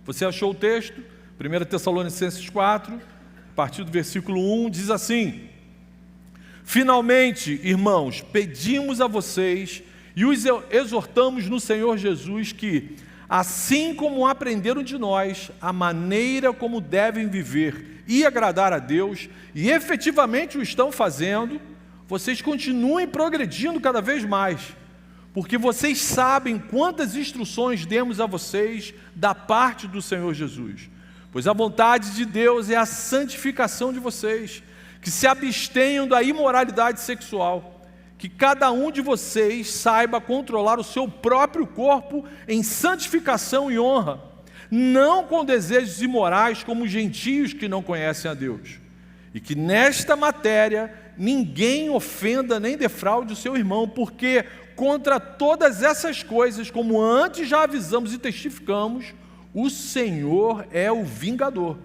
Você achou o texto? 1 Tessalonicenses 4, a partir do versículo 1, diz assim: finalmente, irmãos, pedimos a vocês e os exortamos no Senhor Jesus que, assim como aprenderam de nós a maneira como devem viver e agradar a Deus, e efetivamente o estão fazendo, vocês continuem progredindo cada vez mais, porque vocês sabem quantas instruções demos a vocês da parte do Senhor Jesus. Pois a vontade de Deus é a santificação de vocês, que se abstenham da imoralidade sexual, que cada um de vocês saiba controlar o seu próprio corpo em santificação e honra, não com desejos imorais como os gentios que não conhecem a Deus. E que nesta matéria ninguém ofenda nem defraude o seu irmão, porque contra todas essas coisas, como antes já avisamos e testificamos, o Senhor é o vingador.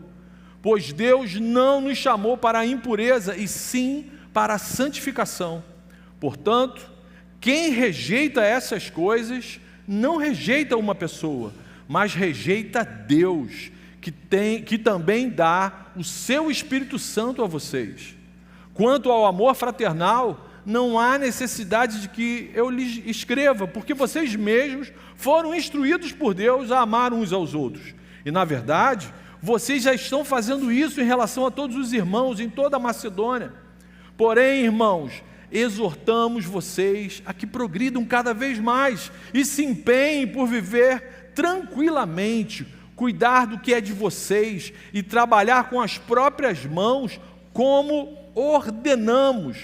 Pois Deus não nos chamou para a impureza, e sim para a santificação. Portanto, quem rejeita essas coisas, não rejeita uma pessoa, mas rejeita Deus, que também dá o seu Espírito Santo a vocês. Quanto ao amor fraternal, não há necessidade de que eu lhes escreva, porque vocês mesmos foram instruídos por Deus a amar uns aos outros. E, na verdade, vocês já estão fazendo isso em relação a todos os irmãos em toda a Macedônia. Porém, irmãos, exortamos vocês a que progridam cada vez mais e se empenhem por viver tranquilamente, cuidar do que é de vocês e trabalhar com as próprias mãos como ordenamos,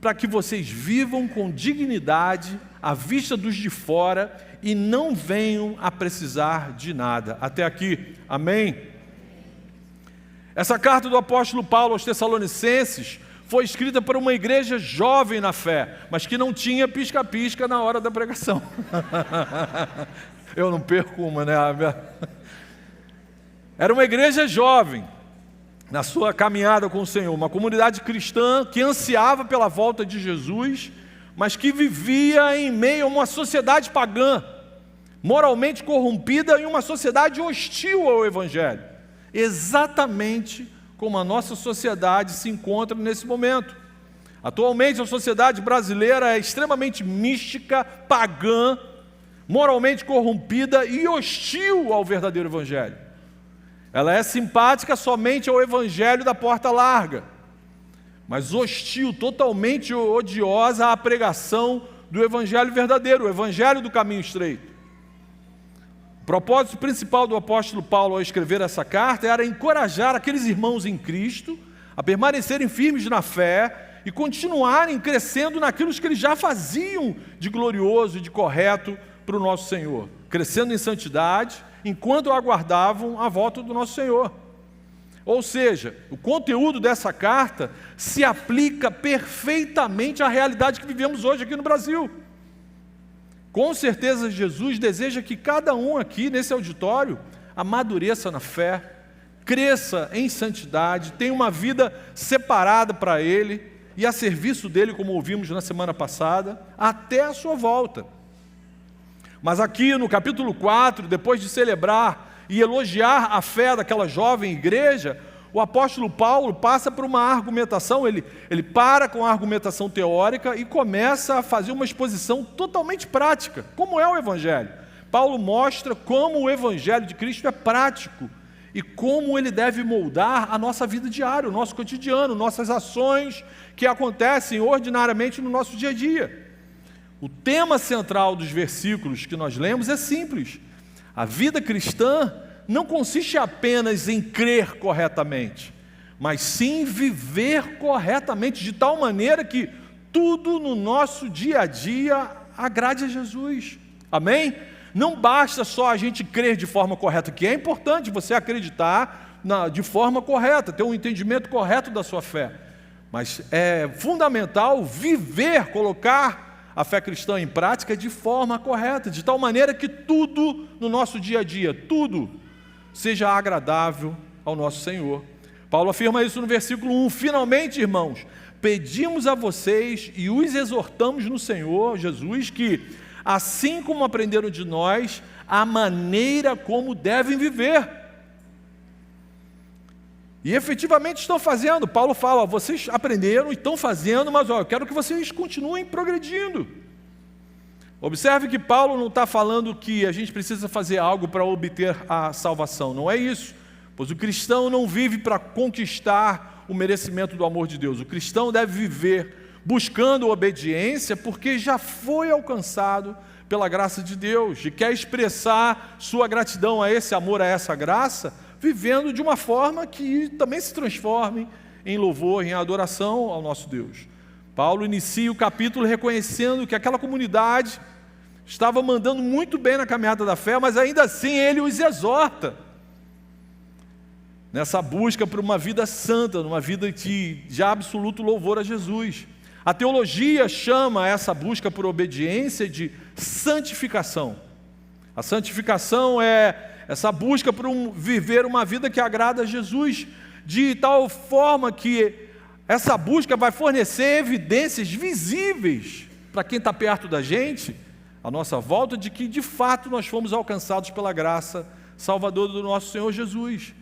para que vocês vivam com dignidade à vista dos de fora e não venham a precisar de nada. Até aqui, amém? Essa carta do apóstolo Paulo aos Tessalonicenses foi escrita para uma igreja jovem na fé, mas que não tinha pisca-pisca na hora da pregação. Eu não perco uma, né? Era uma igreja jovem, na sua caminhada com o Senhor, uma comunidade cristã que ansiava pela volta de Jesus, mas que vivia em meio a uma sociedade pagã, moralmente corrompida, e uma sociedade hostil ao Evangelho, exatamente como a nossa sociedade se encontra nesse momento. Atualmente a sociedade brasileira é extremamente mística, pagã, moralmente corrompida e hostil ao verdadeiro Evangelho. Ela é simpática somente ao evangelho da porta larga, mas hostil, totalmente odiosa à pregação do evangelho verdadeiro, o evangelho do caminho estreito. O propósito principal do apóstolo Paulo ao escrever essa carta era encorajar aqueles irmãos em Cristo a permanecerem firmes na fé e continuarem crescendo naquilo que eles já faziam de glorioso e de correto para o nosso Senhor, crescendo em santidade, enquanto aguardavam a volta do nosso Senhor. Ou seja, o conteúdo dessa carta se aplica perfeitamente à realidade que vivemos hoje aqui no Brasil. Com certeza Jesus deseja que cada um aqui nesse auditório amadureça na fé, cresça em santidade, tenha uma vida separada para Ele e a serviço dEle, como ouvimos na semana passada, até a sua volta. Mas aqui no capítulo 4, depois de celebrar e elogiar a fé daquela jovem igreja, o apóstolo Paulo passa por uma argumentação, ele para com a argumentação teórica e começa a fazer uma exposição totalmente prática, como é o Evangelho. Paulo mostra como o Evangelho de Cristo é prático e como ele deve moldar a nossa vida diária, o nosso cotidiano, nossas ações que acontecem ordinariamente no nosso dia a dia. O tema central dos versículos que nós lemos é simples. A vida cristã não consiste apenas em crer corretamente, mas sim viver corretamente, de tal maneira que tudo no nosso dia a dia agrade a Jesus. Amém? Não basta só a gente crer de forma correta, que é importante você acreditar de forma correta, ter um entendimento correto da sua fé, mas é fundamental viver, colocar a fé cristã em prática de forma correta, de tal maneira que tudo no nosso dia a dia, tudo seja agradável ao nosso Senhor. Paulo afirma isso no versículo 1, finalmente, irmãos, pedimos a vocês e os exortamos no Senhor Jesus que, assim como aprenderam de nós a maneira como devem viver. E efetivamente estão fazendo. Paulo fala, ó, vocês aprenderam e estão fazendo, mas ó, eu quero que vocês continuem progredindo. Observe que Paulo não está falando que a gente precisa fazer algo para obter a salvação, não é isso. Pois o cristão não vive para conquistar o merecimento do amor de Deus. O cristão deve viver buscando obediência porque já foi alcançado pela graça de Deus e quer expressar sua gratidão a esse amor, a essa graça, vivendo de uma forma que também se transforme em louvor, em adoração ao nosso Deus. Paulo inicia o capítulo reconhecendo que aquela comunidade estava mandando muito bem na caminhada da fé, mas ainda assim ele os exorta nessa busca por uma vida santa, numa vida de absoluto louvor a Jesus. A teologia chama essa busca por obediência de santificação. A santificação é essa busca por viver uma vida que agrada a Jesus, de tal forma que essa busca vai fornecer evidências visíveis para quem está perto da gente, à nossa volta, de que de fato nós fomos alcançados pela graça salvadora do nosso Senhor Jesus.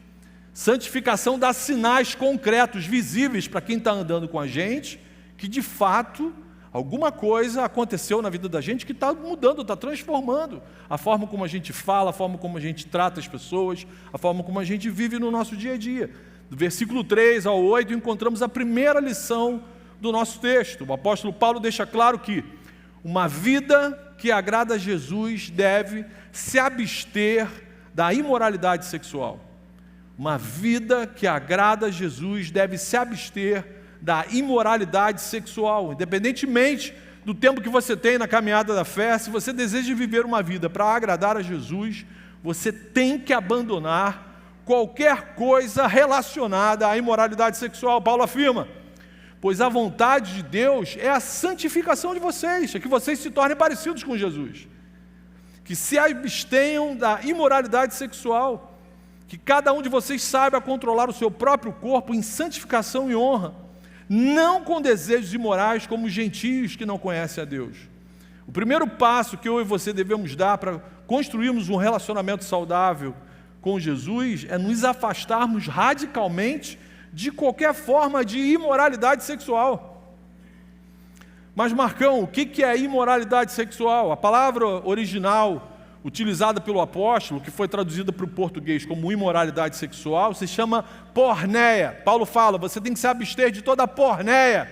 Santificação dá sinais concretos, visíveis para quem está andando com a gente, que de fato alguma coisa aconteceu na vida da gente que está mudando, está transformando a forma como a gente fala, a forma como a gente trata as pessoas, a forma como a gente vive no nosso dia a dia. Do versículo 3 ao 8 encontramos a primeira lição do nosso texto. O apóstolo Paulo deixa claro que uma vida que agrada a Jesus deve se abster da imoralidade sexual. Uma vida que agrada a Jesus deve se abster da imoralidade sexual, independentemente do tempo que você tem na caminhada da fé. Se você deseja viver uma vida para agradar a Jesus, você tem que abandonar qualquer coisa relacionada à imoralidade sexual. Paulo afirma, pois a vontade de Deus é a santificação de vocês, é que vocês se tornem parecidos com Jesus, que se abstenham da imoralidade sexual, que cada um de vocês saiba controlar o seu próprio corpo em santificação e honra, não com desejos imorais como os gentios que não conhecem a Deus. O primeiro passo que eu e você devemos dar para construirmos um relacionamento saudável com Jesus é nos afastarmos radicalmente de qualquer forma de imoralidade sexual. Mas Marcão, o que é imoralidade sexual? A palavra original utilizada pelo apóstolo, que foi traduzida para o português como imoralidade sexual, se chama porneia. Paulo fala, você tem que se abster de toda porneia.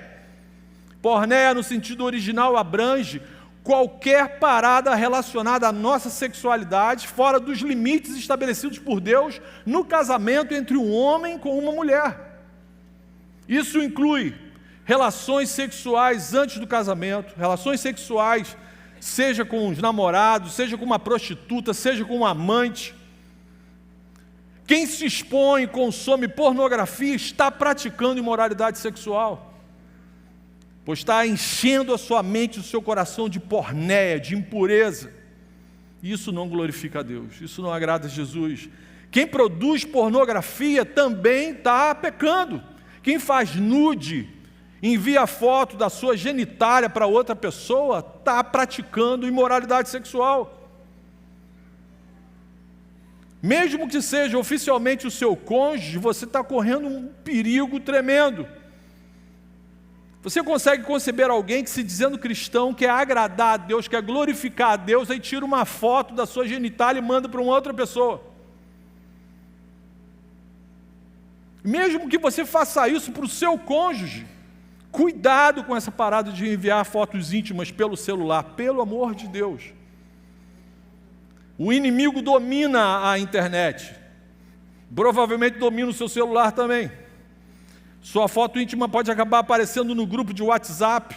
Porneia, no sentido original, abrange qualquer parada relacionada à nossa sexualidade, fora dos limites estabelecidos por Deus no casamento entre um homem com uma mulher. Isso inclui relações sexuais antes do casamento, relações sexuais seja com os namorados, seja com uma prostituta, seja com um amante. Quem se expõe e consome pornografia está praticando imoralidade sexual, pois está enchendo a sua mente, o seu coração de porneia, de impureza. Isso não glorifica a Deus, isso não agrada a Jesus. Quem produz pornografia também está pecando. Quem faz nude, envia foto da sua genitália para outra pessoa, está praticando imoralidade sexual. Mesmo que seja oficialmente o seu cônjuge, você está correndo um perigo tremendo. Você consegue conceber alguém que, se dizendo cristão, quer agradar a Deus, quer glorificar a Deus, aí tira uma foto da sua genitália e manda para uma outra pessoa? Mesmo que você faça isso para o seu cônjuge, cuidado com essa parada de enviar fotos íntimas pelo celular, pelo amor de Deus. O inimigo domina a internet, provavelmente domina o seu celular também. Sua foto íntima pode acabar aparecendo no grupo de WhatsApp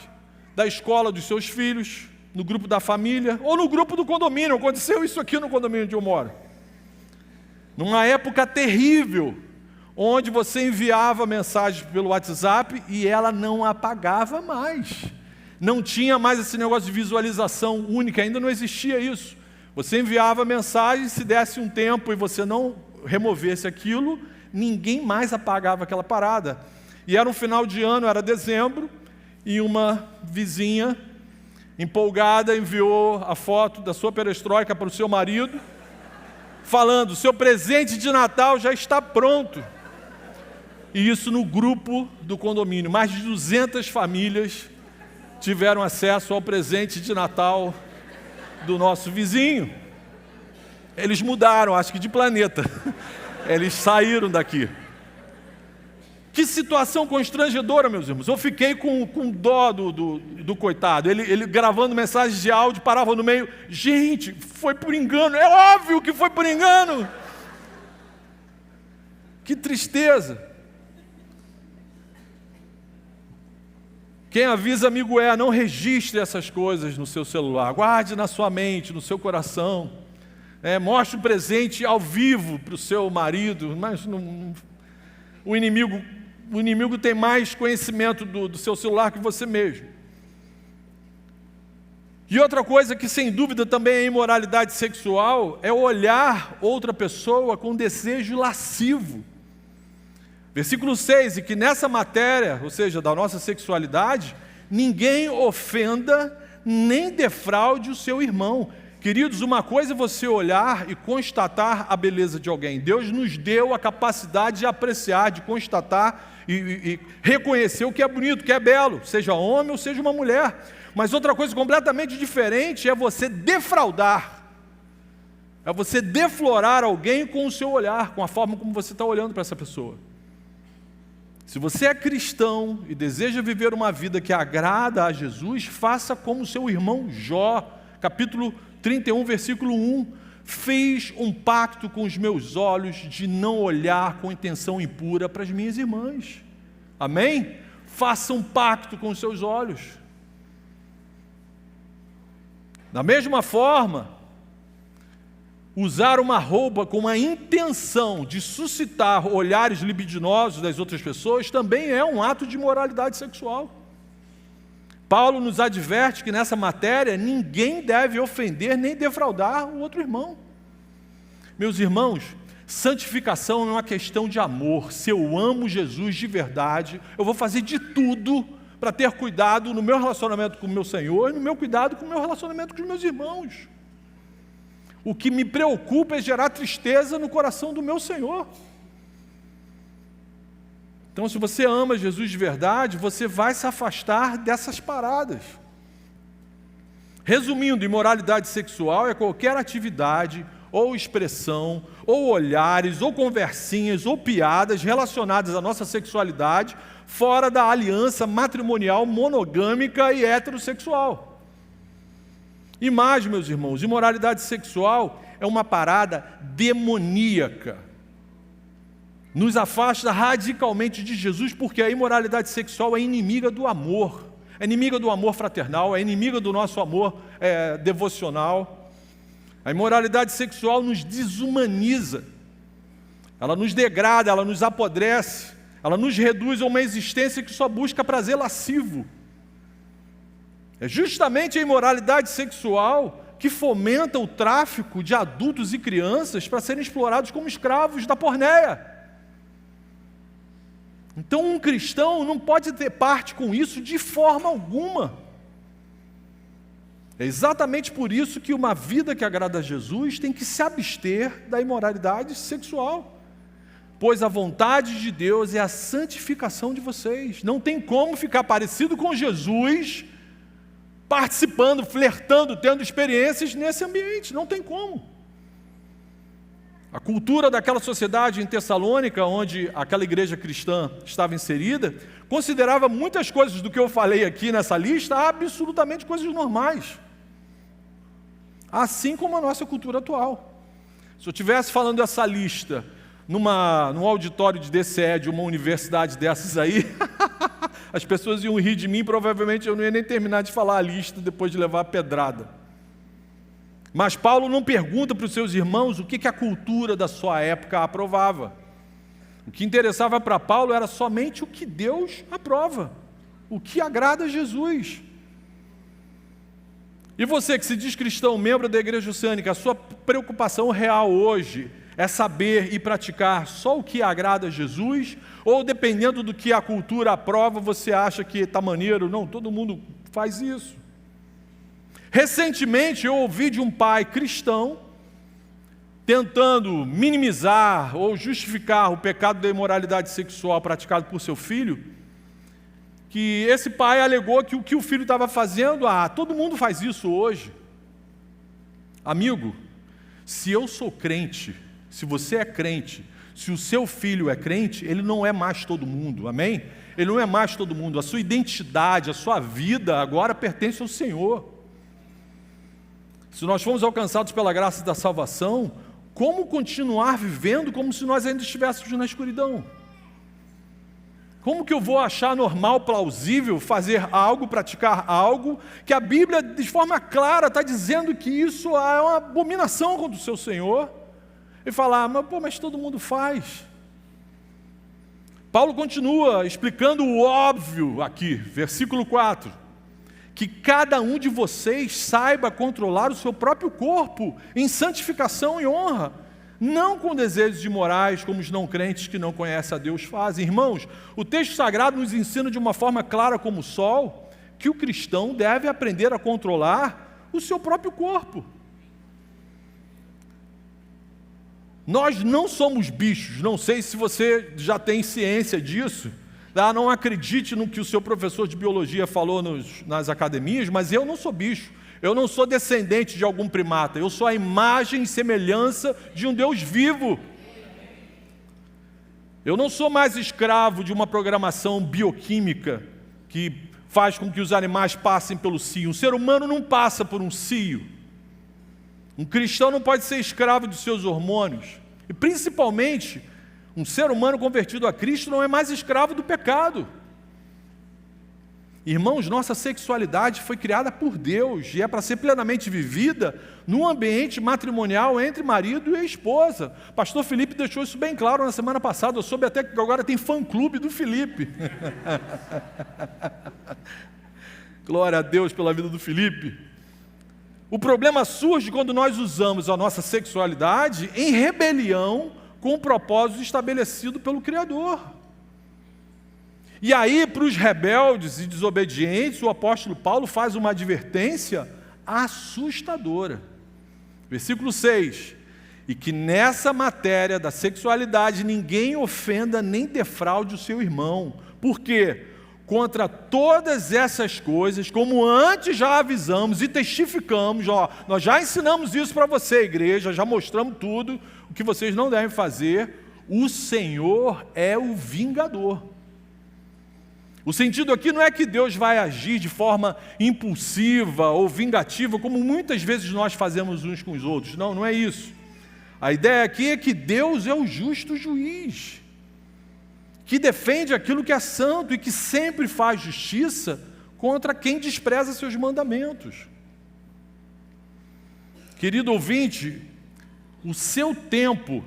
da escola dos seus filhos, no grupo da família, ou no grupo do condomínio. Aconteceu isso aqui no condomínio onde eu moro. Numa época terrível, onde você enviava mensagem pelo WhatsApp e ela não apagava mais. Não tinha mais esse negócio de visualização única, ainda não existia isso. Você enviava mensagem, se desse um tempo e você não removesse aquilo, ninguém mais apagava aquela parada. E era um final de ano, era dezembro, e uma vizinha empolgada, enviou a foto da sua perestroika para o seu marido, falando: seu presente de Natal já está pronto. E isso no grupo do condomínio. Mais de 200 famílias tiveram acesso ao presente de Natal do nosso vizinho. Eles mudaram, acho que de planeta. Eles saíram daqui. Que situação constrangedora, meus irmãos. Eu fiquei com dó do coitado. Ele gravando mensagens de áudio, parava no meio. Gente, foi por engano. É óbvio que foi por engano. Que tristeza. Quem avisa, amigo é, não registre essas coisas no seu celular. Guarde na sua mente, no seu coração. Mostre o presente ao vivo para o seu marido. Mas o inimigo tem mais conhecimento do seu celular que você mesmo. E outra coisa que sem dúvida também é imoralidade sexual é olhar outra pessoa com desejo lascivo. Versículo 6, e que nessa matéria, ou seja, da nossa sexualidade, ninguém ofenda nem defraude o seu irmão. Queridos, uma coisa é você olhar e constatar a beleza de alguém. Deus nos deu a capacidade de apreciar, de constatar e reconhecer o que é bonito, o que é belo, seja homem ou seja uma mulher. Mas outra coisa completamente diferente é você defraudar, é você deflorar alguém com o seu olhar, com a forma como você está olhando para essa pessoa. Se você é cristão e deseja viver uma vida que agrada a Jesus, faça como seu irmão Jó, capítulo 31, versículo 1, fez um pacto com os meus olhos de não olhar com intenção impura para as minhas irmãs. Amém? Faça um pacto com os seus olhos. Da mesma forma, usar uma roupa com a intenção de suscitar olhares libidinosos das outras pessoas também é um ato de imoralidade sexual. Paulo nos adverte que nessa matéria ninguém deve ofender nem defraudar o outro irmão. Meus irmãos, santificação é uma questão de amor. Se eu amo Jesus de verdade, eu vou fazer de tudo para ter cuidado no meu relacionamento com o meu Senhor e no meu cuidado com o meu relacionamento com os meus irmãos. O que me preocupa é gerar tristeza no coração do meu Senhor. Então, se você ama Jesus de verdade, você vai se afastar dessas paradas. Resumindo, imoralidade sexual é qualquer atividade, ou expressão, ou olhares, ou conversinhas, ou piadas relacionadas à nossa sexualidade, fora da aliança matrimonial monogâmica e heterossexual. E mais, meus irmãos, imoralidade sexual é uma parada demoníaca. Nos afasta radicalmente de Jesus, porque a imoralidade sexual é inimiga do amor. É inimiga do amor fraternal, é inimiga do nosso amor devocional. A imoralidade sexual nos desumaniza. Ela nos degrada, ela nos apodrece. Ela nos reduz a uma existência que só busca prazer lascivo. É justamente a imoralidade sexual que fomenta o tráfico de adultos e crianças para serem explorados como escravos da porneia. Então um cristão não pode ter parte com isso de forma alguma. É exatamente por isso que uma vida que agrada a Jesus tem que se abster da imoralidade sexual. Pois a vontade de Deus é a santificação de vocês. Não tem como ficar parecido com Jesus participando, flertando, tendo experiências nesse ambiente, não tem como. A cultura daquela sociedade em Tessalônica, onde aquela igreja cristã estava inserida, considerava muitas coisas do que eu falei aqui nessa lista absolutamente coisas normais. Assim como a nossa cultura atual. Se eu estivesse falando essa lista num auditório de DCE de uma universidade dessas aí, as pessoas iam rir de mim, provavelmente eu não ia nem terminar de falar a lista depois de levar a pedrada. Mas Paulo não pergunta para os seus irmãos o que a cultura da sua época aprovava. O que interessava para Paulo era somente o que Deus aprova, o que agrada a Jesus. E você que se diz cristão, membro da Igreja Oceânica, a sua preocupação real hoje é saber e praticar só o que agrada a Jesus? Ou dependendo do que a cultura aprova, você acha que está maneiro? Não, todo mundo faz isso. Recentemente eu ouvi de um pai cristão tentando minimizar ou justificar o pecado da imoralidade sexual praticado por seu filho, que esse pai alegou que o que o filho estava fazendo, todo mundo faz isso hoje. Amigo, se eu sou crente, se você é crente, se o seu filho é crente, ele não é mais todo mundo, amém? Ele não é mais todo mundo, a sua identidade, a sua vida agora pertence ao Senhor. Se nós fomos alcançados pela graça da salvação, como continuar vivendo como se nós ainda estivéssemos na escuridão? Como que eu vou achar normal, plausível, fazer algo, praticar algo, que a Bíblia, de forma clara, está dizendo que isso é uma abominação contra o seu Senhor, e falar, mas todo mundo faz. Paulo continua explicando o óbvio aqui, versículo 4, que cada um de vocês saiba controlar o seu próprio corpo em santificação e honra, não com desejos imorais, como os não crentes que não conhecem a Deus fazem. Irmãos, o texto sagrado nos ensina de uma forma clara como o sol, que o cristão deve aprender a controlar o seu próprio corpo. Nós não somos bichos, não sei se você já tem ciência disso, não acredite no que o seu professor de biologia falou nas academias, mas eu não sou bicho, eu não sou descendente de algum primata, eu sou a imagem e semelhança de um Deus vivo. Eu não sou mais escravo de uma programação bioquímica que faz com que os animais passem pelo cio. Um ser humano não passa por um cio. Um cristão não pode ser escravo dos seus hormônios. E principalmente, um ser humano convertido a Cristo não é mais escravo do pecado. Irmãos, nossa sexualidade foi criada por Deus e é para ser plenamente vivida num ambiente matrimonial entre marido e esposa. Pastor Felipe deixou isso bem claro na semana passada. Eu soube até que agora tem fã-clube do Felipe. Glória a Deus pela vida do Felipe. O problema surge quando nós usamos a nossa sexualidade em rebelião com o propósito estabelecido pelo Criador. E aí, para os rebeldes e desobedientes, o apóstolo Paulo faz uma advertência assustadora. Versículo 6. E que nessa matéria da sexualidade ninguém ofenda nem defraude o seu irmão. Por quê? Contra todas essas coisas, como antes já avisamos e testificamos, nós já ensinamos isso para você, igreja, já mostramos tudo, o que vocês não devem fazer, o Senhor é o vingador. O sentido aqui não é que Deus vai agir de forma impulsiva ou vingativa, como muitas vezes nós fazemos uns com os outros, não é isso. A ideia aqui é que Deus é o justo juiz, que defende aquilo que é santo e que sempre faz justiça contra quem despreza seus mandamentos. Querido ouvinte, o seu tempo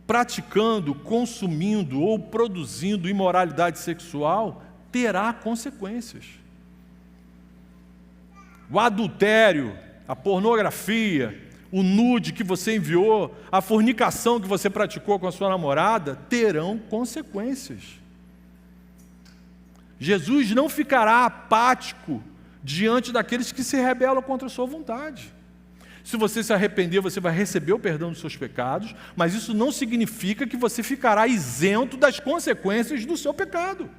praticando, consumindo ou produzindo imoralidade sexual terá consequências. O adultério, a pornografia, o nude que você enviou, a fornicação que você praticou com a sua namorada, terão consequências. Jesus não ficará apático diante daqueles que se rebelam contra a sua vontade. Se você se arrepender, você vai receber o perdão dos seus pecados, mas isso não significa que você ficará isento das consequências do seu pecado.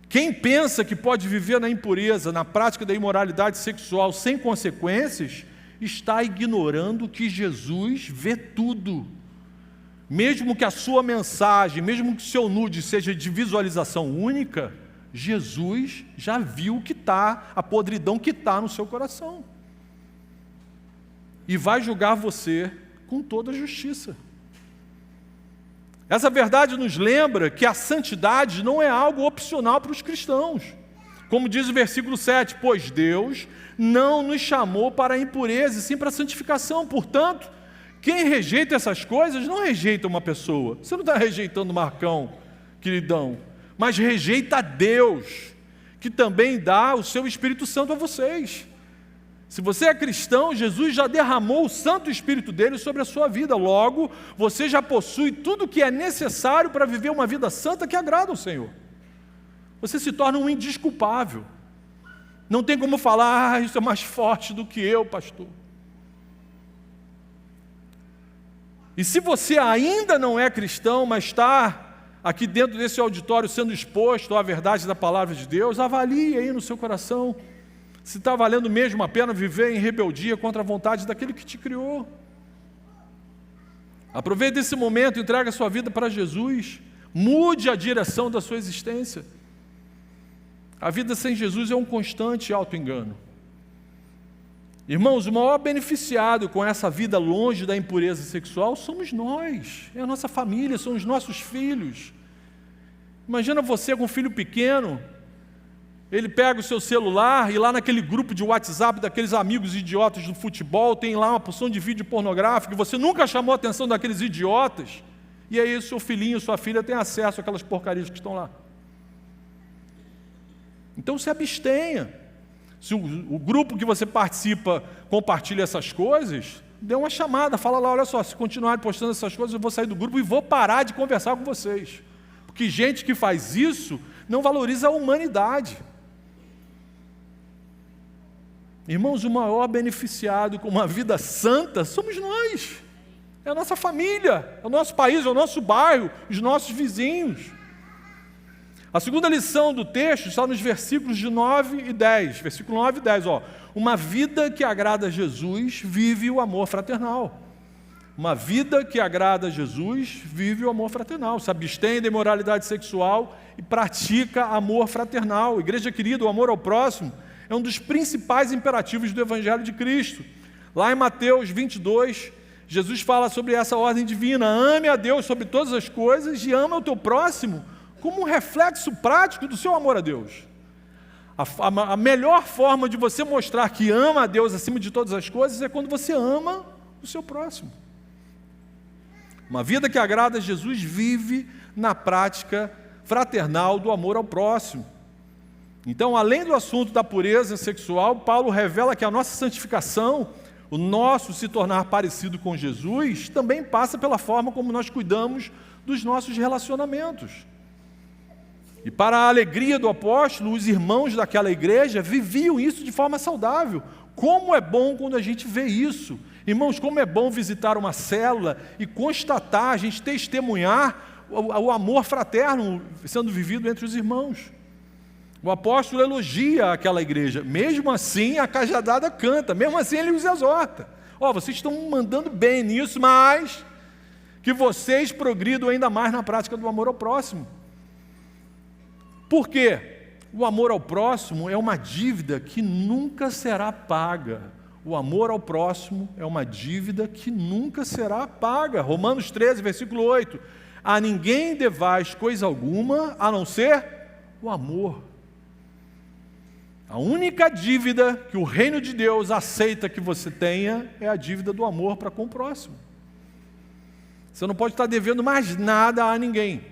Quem pensa que pode viver na impureza, na prática da imoralidade sexual sem consequências, está ignorando que Jesus vê tudo. Mesmo que a sua mensagem, mesmo que o seu nude seja de visualização única, Jesus já viu o que está, a podridão que está no seu coração. E vai julgar você com toda a justiça. Essa verdade nos lembra que a santidade não é algo opcional para os cristãos. Como diz o versículo 7, pois Deus não nos chamou para a impureza, e sim para a santificação. Portanto, quem rejeita essas coisas não rejeita uma pessoa. Você não está rejeitando o Marcão, queridão, mas rejeita a Deus, que também dá o seu Espírito Santo a vocês. Se você é cristão, Jesus já derramou o Santo Espírito dele sobre a sua vida. Logo, você já possui tudo o que é necessário para viver uma vida santa que agrada ao Senhor. Você se torna um indesculpável. Não tem como falar, isso é mais forte do que eu, pastor. E se você ainda não é cristão, mas está aqui dentro desse auditório sendo exposto à verdade da palavra de Deus, avalie aí no seu coração se está valendo mesmo a pena viver em rebeldia contra a vontade daquele que te criou. Aproveite esse momento, entregue a sua vida para Jesus, mude a direção da sua existência. A vida sem Jesus é um constante auto-engano. Irmãos, o maior beneficiado com essa vida longe da impureza sexual somos nós, é a nossa família, são os nossos filhos. Imagina você com um filho pequeno, ele pega o seu celular e lá naquele grupo de WhatsApp daqueles amigos idiotas do futebol, tem lá uma porção de vídeo pornográfico, e você nunca chamou a atenção daqueles idiotas, e aí o seu filhinho, sua filha tem acesso àquelas porcarias que estão lá. Então se abstenha. Se o grupo que você participa compartilha essas coisas, dê uma chamada, fala lá, olha só, se continuarem postando essas coisas, eu vou sair do grupo e vou parar de conversar com vocês. Porque gente que faz isso não valoriza a humanidade. Irmãos, o maior beneficiado com uma vida santa somos nós. É a nossa família, é o nosso país, é o nosso bairro, os nossos vizinhos. A segunda lição do texto está nos versículos de 9 e 10. Versículo 9 e 10, ó. Uma vida que agrada a Jesus vive o amor fraternal. Uma vida que agrada a Jesus vive o amor fraternal. Se abstém da imoralidade sexual e pratica amor fraternal. Igreja querida, o amor ao próximo é um dos principais imperativos do Evangelho de Cristo. Lá em Mateus 22, Jesus fala sobre essa ordem divina. Ame a Deus sobre todas as coisas e ama o teu próximo como um reflexo prático do seu amor a Deus. A melhor forma de você mostrar que ama a Deus acima de todas as coisas é quando você ama o seu próximo. Uma vida que agrada a Jesus vive na prática fraternal do amor ao próximo. Então, além do assunto da pureza sexual, Paulo revela que a nossa santificação, o nosso se tornar parecido com Jesus, também passa pela forma como nós cuidamos dos nossos relacionamentos. E para a alegria do apóstolo, os irmãos daquela igreja viviam isso de forma saudável. Como é bom quando a gente vê isso. Irmãos, como é bom visitar uma célula e constatar, a gente testemunhar o amor fraterno sendo vivido entre os irmãos. O apóstolo elogia aquela igreja. Mesmo assim, a cajadada canta. Mesmo assim, ele os exorta. Vocês estão mandando bem nisso, mas que vocês progridam ainda mais na prática do amor ao próximo. Por quê? O amor ao próximo é uma dívida que nunca será paga. O amor ao próximo é uma dívida que nunca será paga. Romanos 13, versículo 8. A ninguém devais coisa alguma, a não ser o amor. A única dívida que o reino de Deus aceita que você tenha é a dívida do amor para com o próximo. Você não pode estar devendo mais nada a ninguém.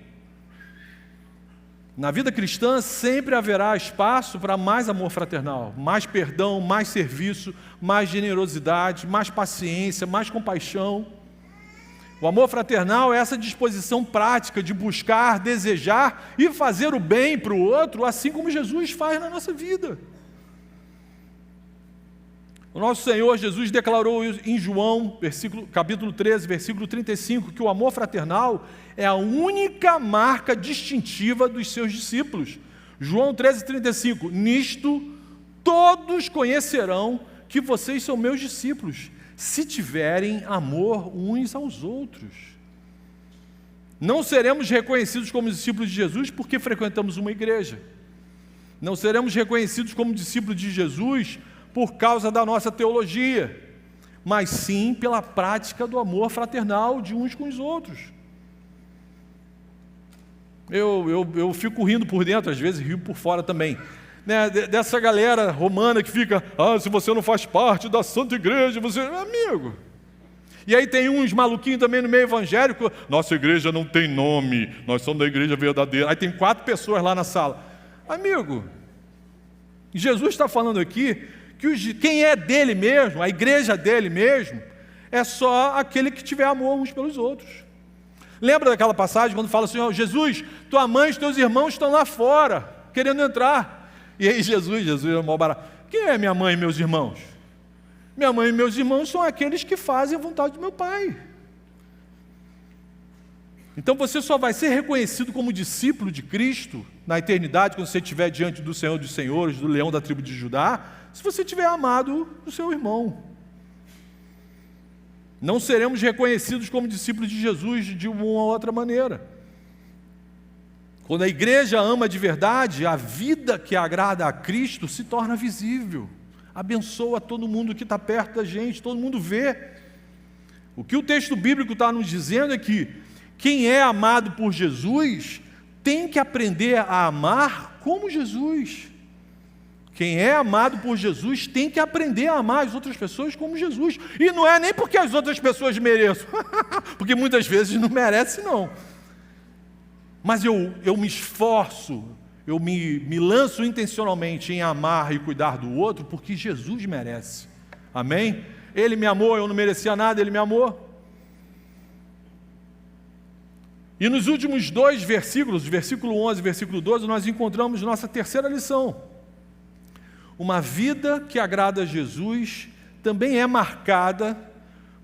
Na vida cristã sempre haverá espaço para mais amor fraternal, mais perdão, mais serviço, mais generosidade, mais paciência, mais compaixão. O amor fraternal é essa disposição prática de buscar, desejar e fazer o bem para o outro, assim como Jesus faz na nossa vida. O nosso Senhor Jesus declarou em João, capítulo 13, versículo 35, que o amor fraternal é a única marca distintiva dos seus discípulos. João 13, 35, nisto todos conhecerão que vocês são meus discípulos, se tiverem amor uns aos outros. Não seremos reconhecidos como discípulos de Jesus porque frequentamos uma igreja. Não seremos reconhecidos como discípulos de Jesus por causa da nossa teologia, mas sim pela prática do amor fraternal de uns com os outros. Eu fico rindo por dentro, às vezes rio por fora também, né? Dessa galera romana que fica, se você não faz parte da Santa Igreja, você é amigo. E aí tem uns maluquinhos também no meio evangélico, nossa igreja não tem nome, nós somos da igreja verdadeira. Aí tem 4 pessoas lá na sala. Amigo, Jesus está falando aqui que quem é dele mesmo, a igreja dele mesmo, é só aquele que tiver amor uns pelos outros. Lembra daquela passagem quando fala assim, Jesus, tua mãe e teus irmãos estão lá fora, querendo entrar. E aí Jesus é mal barato. Quem é minha mãe e meus irmãos? Minha mãe e meus irmãos são aqueles que fazem a vontade do meu Pai. Então você só vai ser reconhecido como discípulo de Cristo na eternidade, quando você estiver diante do Senhor dos Senhores, do leão da tribo de Judá, se você tiver amado o seu irmão. Não seremos reconhecidos como discípulos de Jesus de uma ou outra maneira. Quando a igreja ama de verdade, a vida que agrada a Cristo se torna visível. Abençoa todo mundo que está perto da gente, todo mundo vê. O que o texto bíblico está nos dizendo é que quem é amado por Jesus tem que aprender a amar como Jesus. Quem é amado por Jesus tem que aprender a amar as outras pessoas como Jesus. E não é nem porque as outras pessoas mereçam, porque muitas vezes não merecem, não. Mas eu me esforço, eu me lanço intencionalmente em amar e cuidar do outro, porque Jesus merece. Amém? Ele me amou, eu não merecia nada, Ele me amou. E nos últimos 2 versículos, versículo 11 e versículo 12, nós encontramos nossa terceira lição. Uma vida que agrada a Jesus também é marcada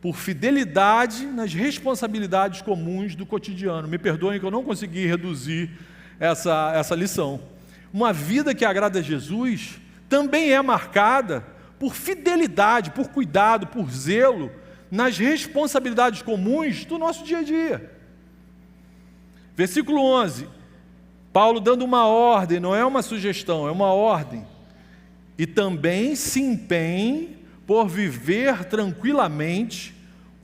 por fidelidade nas responsabilidades comuns do cotidiano. Me perdoem que eu não consegui reduzir essa lição. Uma vida que agrada a Jesus também é marcada por fidelidade, por cuidado, por zelo nas responsabilidades comuns do nosso dia a dia. Versículo 11, Paulo dando uma ordem, não é uma sugestão, é uma ordem. E também se empenhe por viver tranquilamente,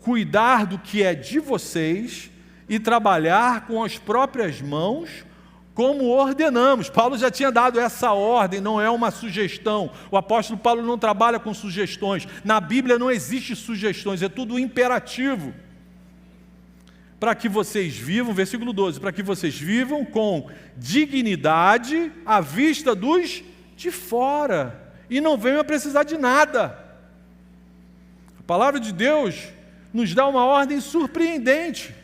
cuidar do que é de vocês e trabalhar com as próprias mãos, como ordenamos. Paulo já tinha dado essa ordem, não é uma sugestão. O apóstolo Paulo não trabalha com sugestões. Na Bíblia não existe sugestões, é tudo imperativo. Para que vocês vivam, versículo 12, para que vocês vivam com dignidade à vista dos de fora e não venham a precisar de nada. A palavra de Deus nos dá uma ordem surpreendente.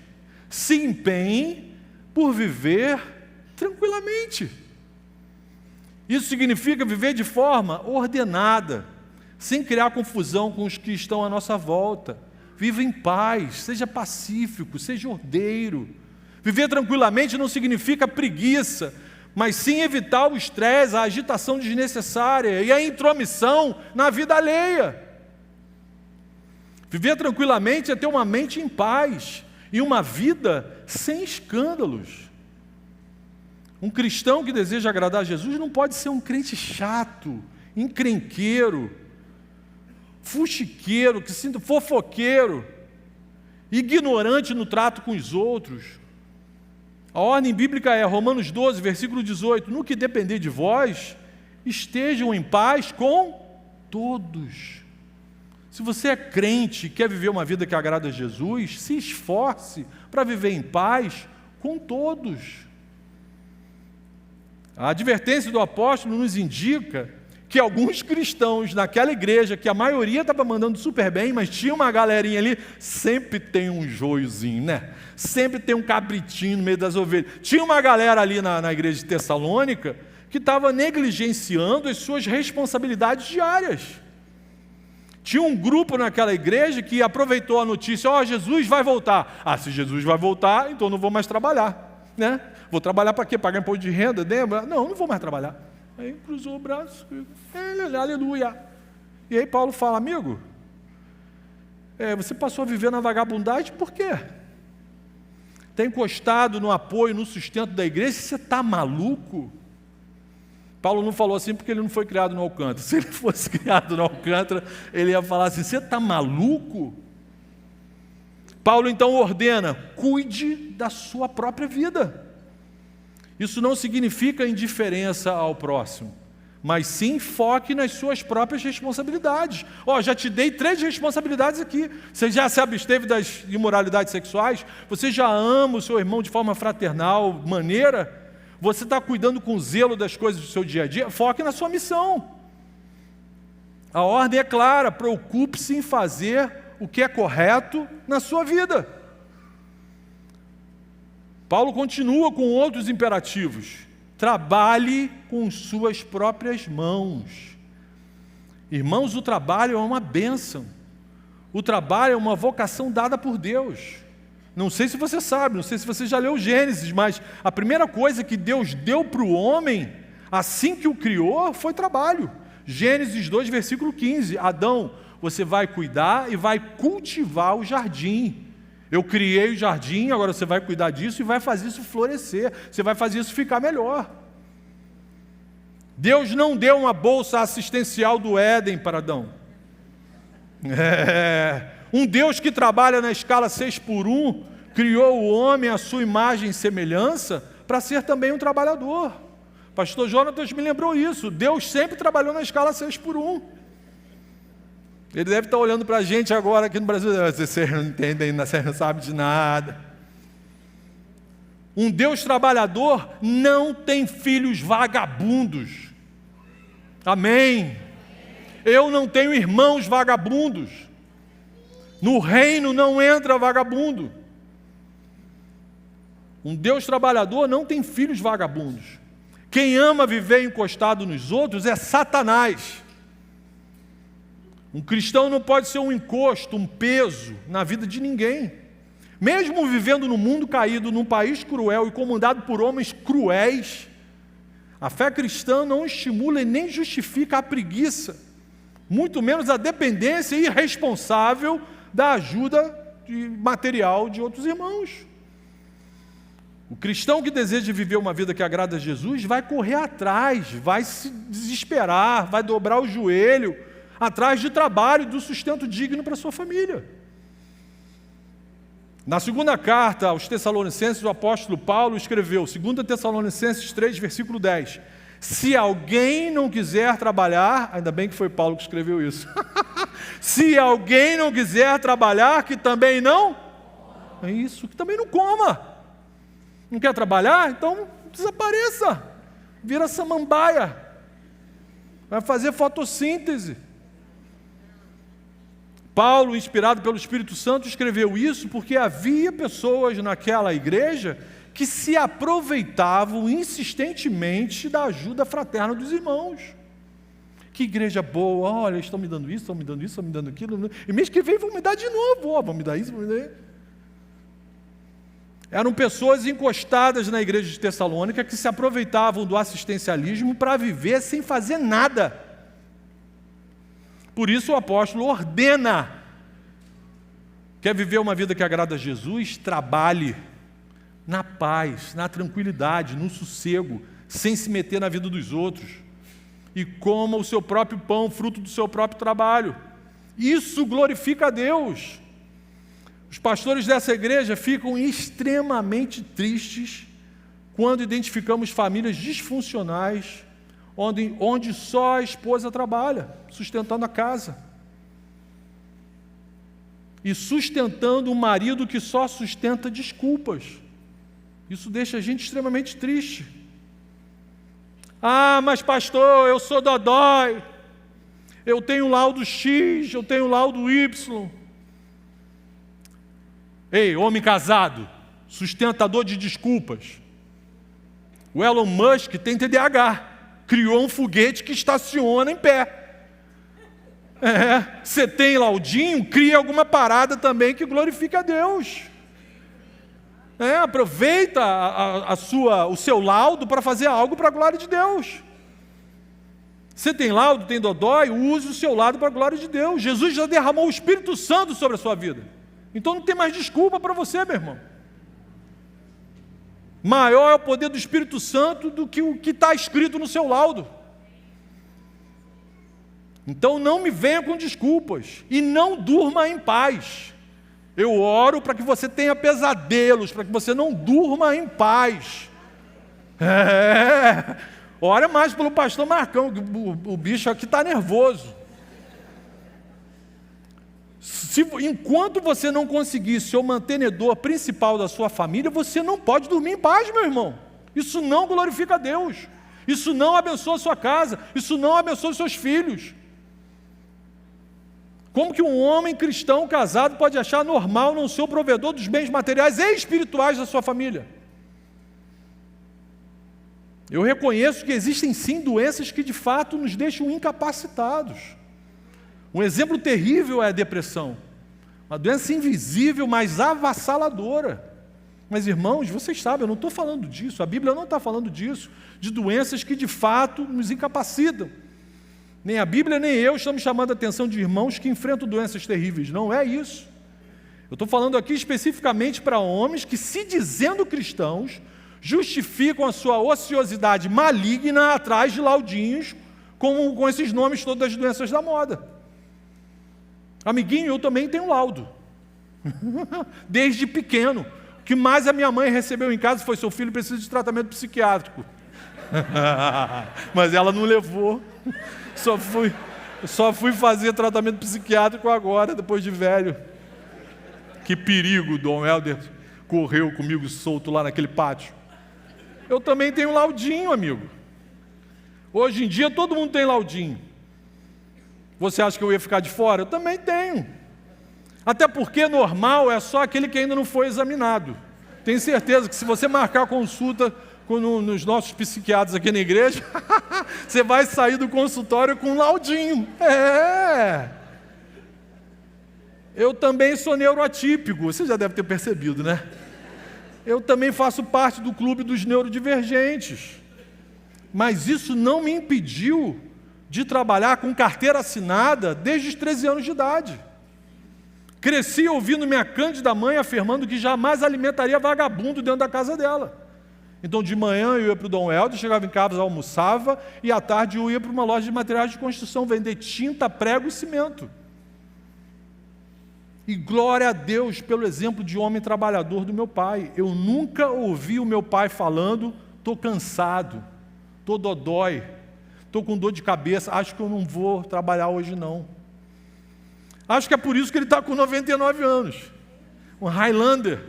Se empenhem por viver tranquilamente. Isso significa viver de forma ordenada, sem criar confusão com os que estão à nossa volta. Viva em paz, seja pacífico, seja ordeiro. Viver tranquilamente não significa preguiça, mas sim evitar o estresse, a agitação desnecessária e a intromissão na vida alheia. Viver tranquilamente é ter uma mente em paz e uma vida sem escândalos. Um cristão que deseja agradar a Jesus não pode ser um crente chato, encrenqueiro, fuxiqueiro, que sinta fofoqueiro, ignorante no trato com os outros. A ordem bíblica é Romanos 12, versículo 18: no que depender de vós, estejam em paz com todos. Se você é crente e quer viver uma vida que agrada a Jesus, se esforce para viver em paz com todos. A advertência do apóstolo nos indica que alguns cristãos naquela igreja, que a maioria estava mandando super bem, mas tinha uma galerinha ali, sempre tem um joiozinho, né? Sempre tem um cabritinho no meio das ovelhas. Tinha uma galera ali na igreja de Tessalônica que estava negligenciando as suas responsabilidades diárias. Tinha um grupo naquela igreja que aproveitou a notícia: Jesus vai voltar. Se Jesus vai voltar, então não vou mais trabalhar, né? Vou trabalhar para quê? Pagar imposto de renda? Lembra? Não vou mais trabalhar. Aí cruzou o braço, aleluia. E aí Paulo fala: amigo, você passou a viver na vagabundagem por quê? Está encostado no apoio, no sustento da igreja, você está maluco? Paulo não falou assim porque ele não foi criado no Alcântara. Se ele fosse criado no Alcântara, ele ia falar assim: você está maluco? Paulo então ordena: cuide da sua própria vida. Isso não significa indiferença ao próximo, mas sim foque nas suas próprias responsabilidades. Já te dei 3 responsabilidades aqui. Você já se absteve das imoralidades sexuais? Você já ama o seu irmão de forma fraternal, maneira? Você está cuidando com zelo das coisas do seu dia a dia? Foque na sua missão. A ordem é clara: preocupe-se em fazer o que é correto na sua vida. Paulo continua com outros imperativos. Trabalhe com suas próprias mãos. Irmãos, o trabalho é uma bênção. O trabalho é uma vocação dada por Deus. Não sei se você sabe, não sei se você já leu Gênesis, mas a primeira coisa que Deus deu para o homem, assim que o criou, foi trabalho. Gênesis 2, versículo 15. Adão, você vai cuidar e vai cultivar o jardim. Eu criei o jardim, agora você vai cuidar disso e vai fazer isso florescer. Você vai fazer isso ficar melhor. Deus não deu uma bolsa assistencial do Éden para Adão. Um Deus que trabalha na escala 6:1, criou o homem à sua imagem e semelhança para ser também um trabalhador. Pastor Jonatas me lembrou isso. Deus sempre trabalhou na escala 6:1. Ele deve estar olhando para a gente agora aqui no Brasil. Vocês não entendem, vocês não sabem de nada. Um Deus trabalhador não tem filhos vagabundos. Amém. Eu não tenho irmãos vagabundos. No reino não entra vagabundo. Um Deus trabalhador não tem filhos vagabundos. Quem ama viver encostado nos outros é Satanás. Um cristão não pode ser um encosto, um peso na vida de ninguém. Mesmo vivendo no mundo caído, num país cruel e comandado por homens cruéis, a fé cristã não estimula e nem justifica a preguiça, muito menos a dependência irresponsável da ajuda material de outros irmãos. O cristão que deseja viver uma vida que agrada a Jesus vai correr atrás, vai se desesperar, vai dobrar o joelho, atrás de trabalho, do sustento digno para a sua família. Na segunda carta aos Tessalonicenses, o apóstolo Paulo escreveu, 2 Tessalonicenses 3, versículo 10, se alguém não quiser trabalhar, ainda bem que foi Paulo que escreveu isso, se alguém não quiser trabalhar, que também não, é isso, que também não coma. Não quer trabalhar? Então desapareça, vira samambaia, vai fazer fotossíntese. Paulo, inspirado pelo Espírito Santo, escreveu isso porque havia pessoas naquela igreja que se aproveitavam insistentemente da ajuda fraterna dos irmãos. Que igreja boa, olha, estão me dando isso, estão me dando isso, estão me dando aquilo, e mês que vem vão me dar de novo, vão me dar isso, vão me dar isso. Eram pessoas encostadas na igreja de Tessalônica que se aproveitavam do assistencialismo para viver sem fazer nada. Por isso o apóstolo ordena: quer viver uma vida que agrada a Jesus? Trabalhe na paz, na tranquilidade, no sossego, sem se meter na vida dos outros. E coma o seu próprio pão, fruto do seu próprio trabalho. Isso glorifica a Deus. Os pastores dessa igreja ficam extremamente tristes quando identificamos famílias disfuncionais, onde só a esposa trabalha, sustentando a casa. E sustentando um marido que só sustenta desculpas. Isso deixa a gente extremamente triste. Ah, mas pastor, eu sou dodói. Eu tenho laudo X, eu tenho laudo Y. Ei, homem casado, sustentador de desculpas. O Elon Musk tem TDAH. Criou um foguete que estaciona em pé. Você tem laudinho, cria alguma parada também que glorifique a Deus. Aproveita o seu laudo para fazer algo para a glória de Deus. Você tem laudo, tem dodói, use o seu laudo para a glória de Deus. Jesus já derramou o Espírito Santo sobre a sua vida. Então não tem mais desculpa para você, meu irmão. Maior é o poder do Espírito Santo do que o que está escrito no seu laudo. Então não me venha com desculpas e não durma em paz. Eu oro para que você tenha pesadelos, para que você não durma em paz. Ora mais pelo pastor Marcão, o bicho aqui está nervoso. Enquanto você não conseguir ser o mantenedor principal da sua família, você não pode dormir em paz, meu irmão. Isso não glorifica a Deus. Isso não abençoa a sua casa. Isso não abençoa os seus filhos. Como que um homem cristão casado pode achar normal não ser o provedor dos bens materiais e espirituais da sua família? Eu reconheço que existem sim doenças que de fato nos deixam incapacitados. Um exemplo terrível é a depressão. Uma doença invisível, mas avassaladora. Mas, irmãos, vocês sabem, eu não estou falando disso. A Bíblia não está falando disso. De doenças que, de fato, nos incapacitam. Nem a Bíblia, nem eu estamos chamando a atenção de irmãos que enfrentam doenças terríveis. Não é isso. Eu estou falando aqui especificamente para homens que, se dizendo cristãos, justificam a sua ociosidade maligna atrás de laudinhos com esses nomes todos das doenças da moda. Amiguinho, eu também tenho laudo. Desde pequeno. O que mais a minha mãe recebeu em casa foi: seu filho precisa de tratamento psiquiátrico. Mas ela não levou. Só fui fazer tratamento psiquiátrico agora, depois de velho. Que perigo, Dom Helder correu comigo solto lá naquele pátio. Eu também tenho laudinho, amigo. Hoje em dia todo mundo tem laudinho. Você acha que eu ia ficar de fora? Eu também tenho. Até porque normal é só aquele que ainda não foi examinado. Tenho certeza que se você marcar consulta nos nossos psiquiatras aqui na igreja, você vai sair do consultório com um laudinho. Eu também sou neuroatípico, você já deve ter percebido, né? Eu também faço parte do clube dos neurodivergentes. Mas isso não me impediu de trabalhar com carteira assinada desde os 13 anos de idade. Cresci ouvindo minha cândida mãe afirmando que jamais alimentaria vagabundo dentro da casa dela. Então de manhã eu ia para o Dom Helder, chegava em casa, almoçava, e à tarde eu ia para uma loja de materiais de construção vender tinta, prego e cimento. E glória a Deus pelo exemplo de homem trabalhador do meu pai. Eu nunca ouvi o meu pai falando: estou cansado, estou dodói, estou com dor de cabeça, acho que eu não vou trabalhar hoje não. Acho que é por isso que ele está com 99 anos. Um Highlander.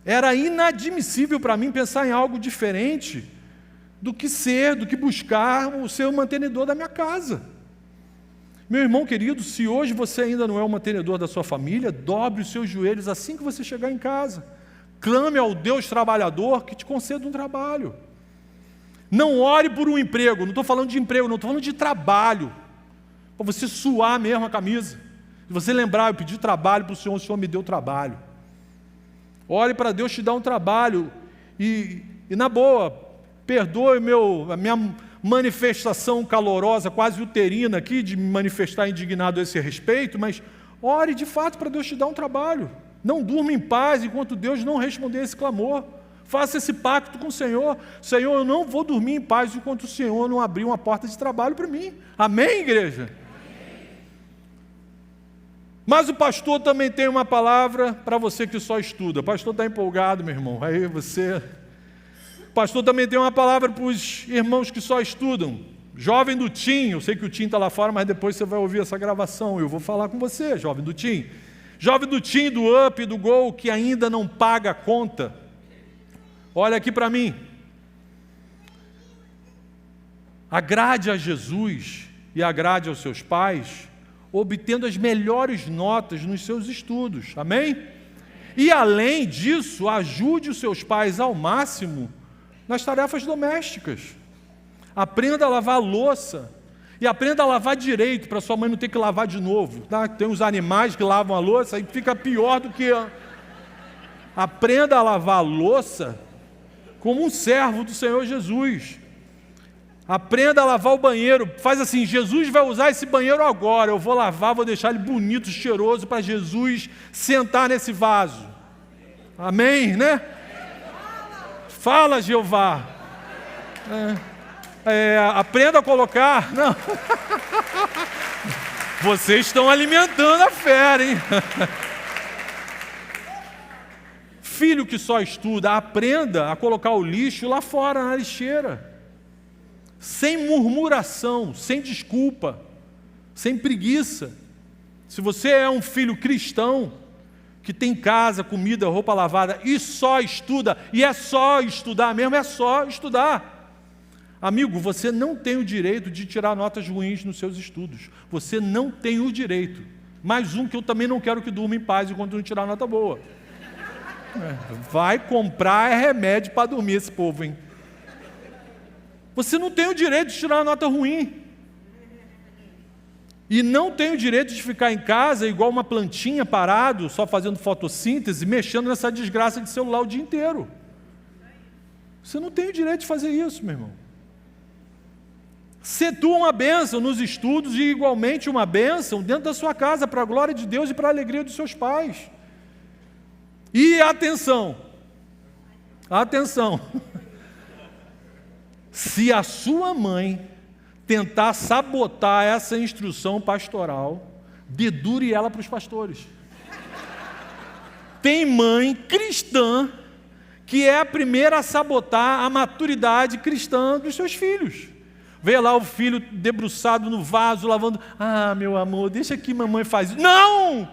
Era inadmissível para mim pensar em algo diferente do que buscar o ser o mantenedor da minha casa. Meu irmão querido, se hoje você ainda não é o mantenedor da sua família, dobre os seus joelhos assim que você chegar em casa. Clame ao Deus trabalhador que te conceda um trabalho. Não ore por um emprego, não estou falando de emprego, não estou falando de trabalho. Para você suar mesmo a camisa. Se você lembrar: eu pedi trabalho para o Senhor me deu trabalho. Ore para Deus te dar um trabalho. E na boa, perdoe a minha manifestação calorosa, quase uterina aqui, de me manifestar indignado a esse respeito, mas ore de fato para Deus te dar um trabalho. Não durma em paz enquanto Deus não responder esse clamor. Faça esse pacto com o Senhor. Senhor, eu não vou dormir em paz enquanto o Senhor não abrir uma porta de trabalho para mim. Amém, igreja? Mas o pastor também tem uma palavra para você que só estuda. O pastor está empolgado, meu irmão. Aí você... O pastor também tem uma palavra para os irmãos que só estudam. Jovem do Tim, eu sei que o Tim está lá fora, mas depois você vai ouvir essa gravação. Eu vou falar com você, jovem do Tim. Jovem do Tim, do Up, do Gol, que ainda não paga a conta. Olha aqui para mim. Agrade a Jesus e agrade aos seus pais, obtendo as melhores notas nos seus estudos, amém? E além disso, ajude os seus pais ao máximo nas tarefas domésticas. Aprenda a lavar a louça, e aprenda a lavar direito, para sua mãe não ter que lavar de novo, tá? Tem uns animais que lavam a louça, aí fica pior do que... Aprenda a lavar a louça como um servo do Senhor Jesus. Aprenda a lavar o banheiro. Faz assim: Jesus vai usar esse banheiro agora, eu vou lavar, vou deixar ele bonito, cheiroso, para Jesus sentar nesse vaso. Amém, né? Fala, Jeová. Aprenda a colocar... Não. Vocês estão alimentando a fera, hein? Filho que só estuda, aprenda a colocar o lixo lá fora na lixeira. Sem murmuração, sem desculpa, sem preguiça. Se você é um filho cristão, que tem casa, comida, roupa lavada, e só estuda, e é só estudar mesmo, é só estudar. Amigo, você não tem o direito de tirar notas ruins nos seus estudos. Você não tem o direito. Mais um que eu também não quero que durma em paz enquanto não tirar nota boa. Vai comprar remédio para dormir esse povo, hein? Você não tem o direito de tirar uma nota ruim. E não tem o direito de ficar em casa igual uma plantinha parado, só fazendo fotossíntese, mexendo nessa desgraça de celular o dia inteiro. Você não tem o direito de fazer isso, meu irmão. Ser tu uma bênção nos estudos e igualmente uma bênção dentro da sua casa, para a glória de Deus e para a alegria dos seus pais. E atenção, atenção, se a sua mãe tentar sabotar essa instrução pastoral, dedure ela para os pastores. Tem mãe cristã que é a primeira a sabotar a maturidade cristã dos seus filhos. Vê lá o filho debruçado no vaso, lavando. Ah, meu amor, deixa que mamãe faz isso. Não!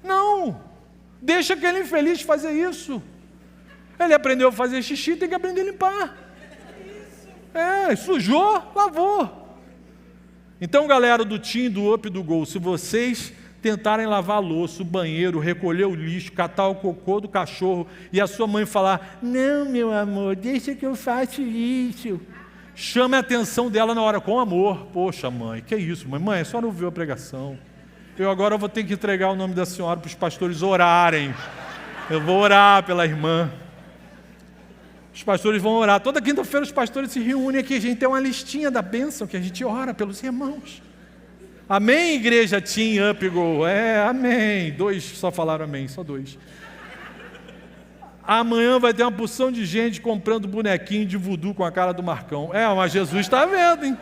Não! Deixa aquele infeliz fazer isso. Ele aprendeu a fazer xixi, tem que aprender a limpar. Sujou, lavou. Então, galera do Team, do Up, do Gol, se vocês tentarem lavar a louça, o banheiro, recolher o lixo, catar o cocô do cachorro e a sua mãe falar, não, meu amor, deixa que eu faço isso. Chame a atenção dela na hora, com amor. Poxa, mãe, que isso, mãe? Mãe, a senhora ouviu a pregação. Eu agora vou ter que entregar o nome da senhora para os pastores orarem. Eu vou orar pela irmã. Os pastores vão orar. Toda quinta-feira os pastores se reúnem aqui. A gente tem uma listinha da bênção que a gente ora pelos irmãos. Amém, igreja Team Up Go? Amém. 2 só falaram amém, só 2. Amanhã vai ter uma porção de gente comprando bonequinho de voodoo com a cara do Marcão. Mas Jesus está vendo, hein?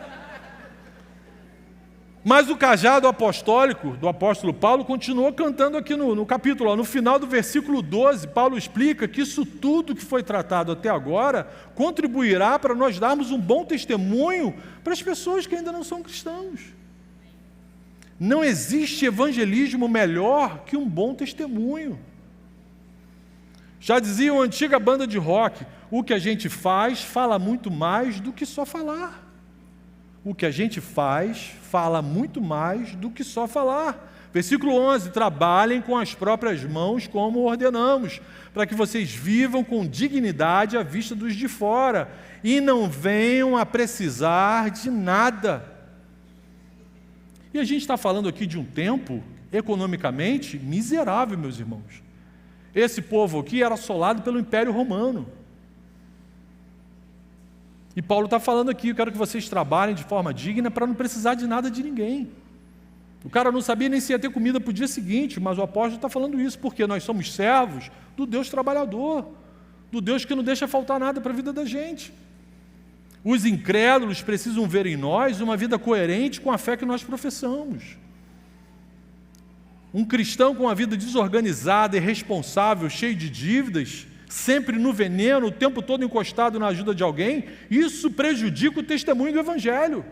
Mas o cajado apostólico do apóstolo Paulo continuou cantando aqui no capítulo. No final do versículo 12, Paulo explica que isso tudo que foi tratado até agora contribuirá para nós darmos um bom testemunho para as pessoas que ainda não são cristãos. Não existe evangelismo melhor que um bom testemunho. Já dizia uma antiga banda de rock, o que a gente faz fala muito mais do que só falar. O que a gente faz fala muito mais do que só falar. Versículo 11, trabalhem com as próprias mãos como ordenamos, para que vocês vivam com dignidade à vista dos de fora e não venham a precisar de nada. E a gente está falando aqui de um tempo, economicamente, miserável, meus irmãos. Esse povo aqui era assolado pelo Império Romano. E Paulo está falando aqui, eu quero que vocês trabalhem de forma digna para não precisar de nada de ninguém. O cara não sabia nem se ia ter comida para o dia seguinte, mas o apóstolo está falando isso, porque nós somos servos do Deus trabalhador, do Deus que não deixa faltar nada para a vida da gente. Os incrédulos precisam ver em nós uma vida coerente com a fé que nós professamos. Um cristão com uma vida desorganizada, irresponsável, cheio de dívidas, sempre no veneno, o tempo todo encostado na ajuda de alguém, isso prejudica o testemunho do Evangelho.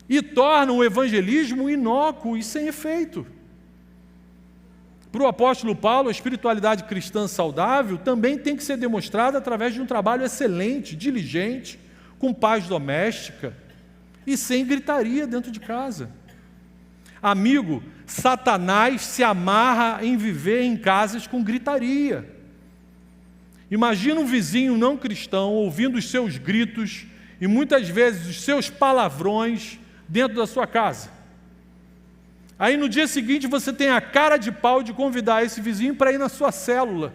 E torna o evangelismo inócuo e sem efeito. Para o apóstolo Paulo, a espiritualidade cristã saudável também tem que ser demonstrada através de um trabalho excelente, diligente, com paz doméstica e sem gritaria dentro de casa. Amigo, Satanás se amarra em viver em casas com gritaria. Imagina um vizinho não cristão ouvindo os seus gritos e muitas vezes os seus palavrões dentro da sua casa. Aí no dia seguinte você tem a cara de pau de convidar esse vizinho para ir na sua célula.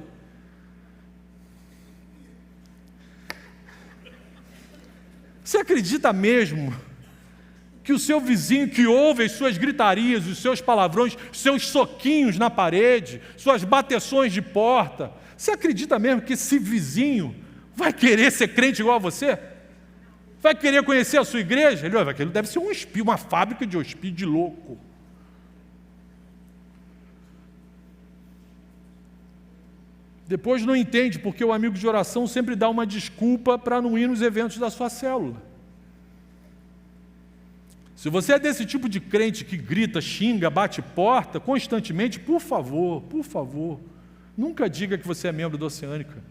Você acredita mesmo que o seu vizinho que ouve as suas gritarias, os seus palavrões, seus soquinhos na parede, suas bateções de porta, você acredita mesmo que esse vizinho vai querer ser crente igual a você? Vai querer conhecer a sua igreja? Ele deve ser um hospício, uma fábrica de hospício de louco. Depois não entende porque o amigo de oração sempre dá uma desculpa para não ir nos eventos da sua célula. Se você é desse tipo de crente que grita, xinga, bate porta constantemente, por favor, nunca diga que você é membro da Oceânica.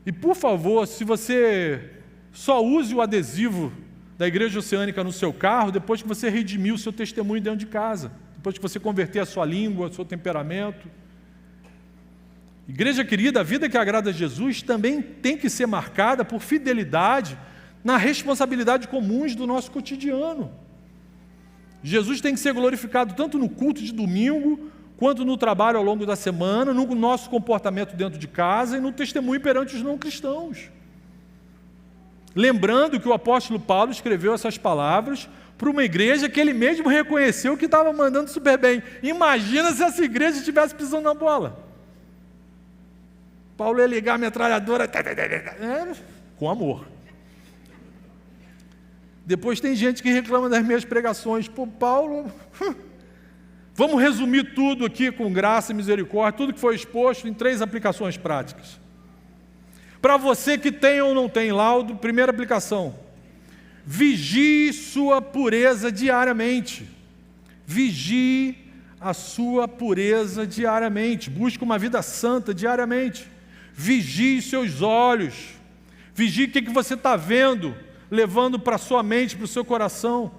E por favor, se você só use o adesivo da Igreja Oceânica no seu carro, depois que você redimir o seu testemunho dentro de casa, depois que você converter a sua língua, o seu temperamento. Igreja querida, a vida que agrada a Jesus também tem que ser marcada por fidelidade, na responsabilidade comuns do nosso cotidiano. Jesus tem que ser glorificado tanto no culto de domingo, quanto no trabalho ao longo da semana, no nosso comportamento dentro de casa e no testemunho perante os não cristãos. Lembrando que o apóstolo Paulo escreveu essas palavras para uma igreja que ele mesmo reconheceu que estava mandando super bem. Imagina se essa igreja estivesse pisando na bola. Paulo ia ligar a metralhadora com amor. Depois tem gente que reclama das minhas pregações. Pô, Paulo, vamos resumir tudo aqui com graça e misericórdia, tudo que foi exposto em 3 aplicações práticas. Para você que tem ou não tem laudo, primeira aplicação: vigie sua pureza diariamente. Vigie a sua pureza diariamente. Busque uma vida santa diariamente. Vigie seus olhos. Vigie o que você está vendo, levando para a sua mente, para o seu coração.